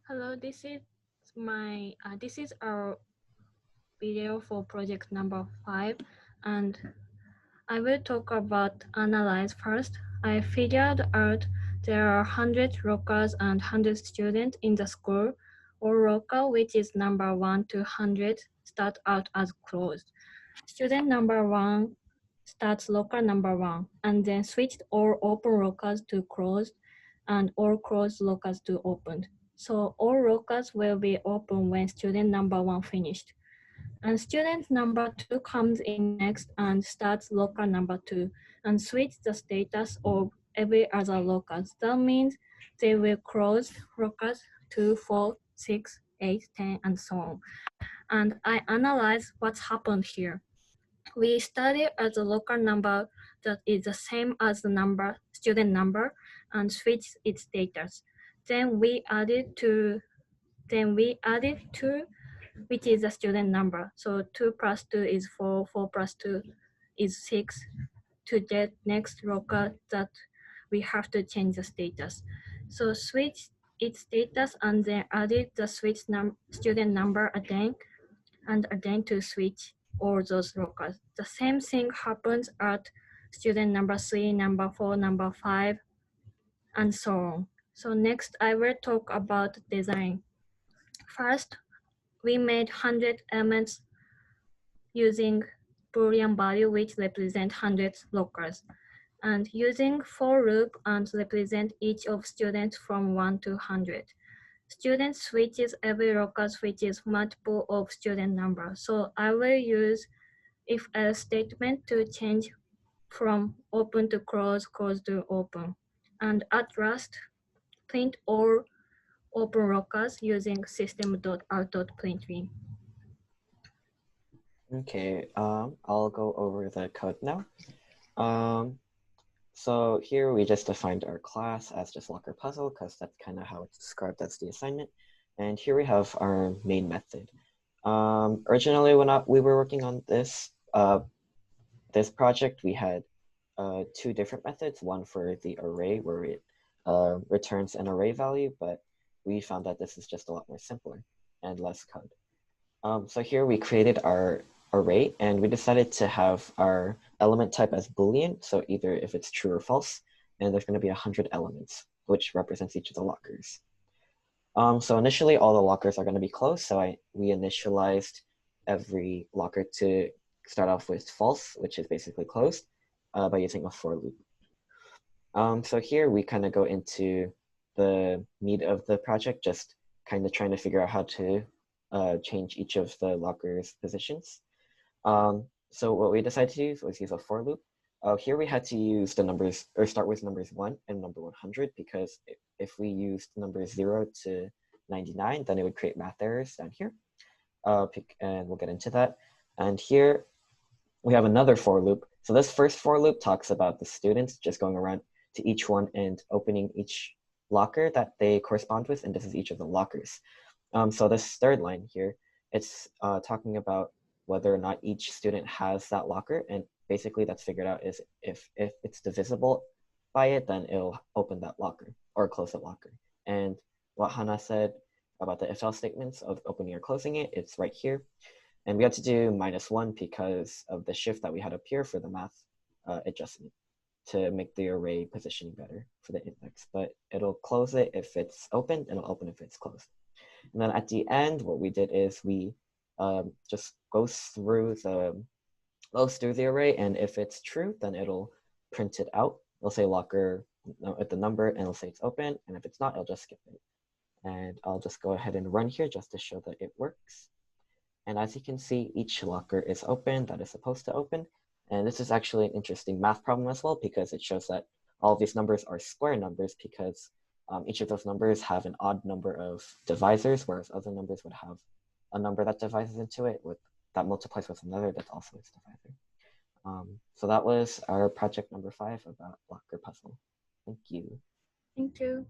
Hello, this is our video for project number 5, and I will talk about analyze first. I figured out there are 100 lockers and 100 students in the school. All locker, which is number 1 to 100, start out as closed. Student number 1 starts locker number 1, and then switched all open lockers to closed and all closed lockers to opened. So all lockers will be open when student number 1 finished. And student number 2 comes in next and starts locker number 2 and switch the status of every other lockers. That means they will close lockers 2, 4, 6, 8, 10, and so on. And I analyze what's happened here. We study as a locker number that is the same as the student number, and switch its status. Then we added 2, which is the student number. So 2 plus 2 is 4, 4 plus 2 is 6 to get next locker that we have to change the status. So switch its status and then added the student number again and again to switch all those lockers. The same thing happens at student number 3, number 4, number 5, and so on. So next I will talk about design. First, we made 100 elements using Boolean value which represent 100 lockers, and using for loop and represent each of students from 1 to 100. Student switches every locker switches multiple of student number. So I will use if else statement to change from open to close, close to open. And at last, print all open lockers using system.out.println. Okay, I'll go over the code now. So here we just defined our class as just locker puzzle because that's kind of how it's described as the assignment. And here we have our main method. Originally, when we were working on this project, we had 2 different methods, one for the array where it returns an array value, but we found that this is just a lot more simpler and less code. So here we created our array and we decided to have our element type as Boolean. So either if it's true or false, and there's going to be 100 elements, which represents each of the lockers. So initially all the lockers are going to be closed. So we initialized every locker to start off with false, which is basically closed, by using a for loop. So here we kind of go into the meat of the project, just kind of trying to figure out how to change each of the lockers' positions. So what we decided to use was use a for loop. Here we had to use the numbers, or start with numbers 1 and number 100, because if we used numbers 0 to 99, then it would create math errors down here. And we'll get into that. And here we have another for loop. So this first for loop talks about the students just going around to each one and opening each locker that they correspond with, and this is each of the lockers. So this third line here, it's talking about whether or not each student has that locker, and basically that's figured out is if it's divisible by it, then it'll open that locker or close that locker. And what Hannah said about the if-else statements of opening or closing it, it's right here. And we had to do -1 because of the shift that we had up here for the math adjustment to make the array positioning better for the index. But it'll close it if it's open, and it'll open if it's closed. And then at the end, what we did is we just goes through the array, and if it's true, then it'll print it out. It'll say locker at the number, and it'll say it's open, and if it's not, it'll just skip it. And I'll just go ahead and run here just to show that it works. And as you can see, each locker is open that is supposed to open. And this is actually an interesting math problem as well, because it shows that all of these numbers are square numbers, because each of those numbers have an odd number of divisors, whereas other numbers would have a number that divides into it that multiplies with another that's also its divisor. So that was our project number 5 about locker puzzle. Thank you. Thank you.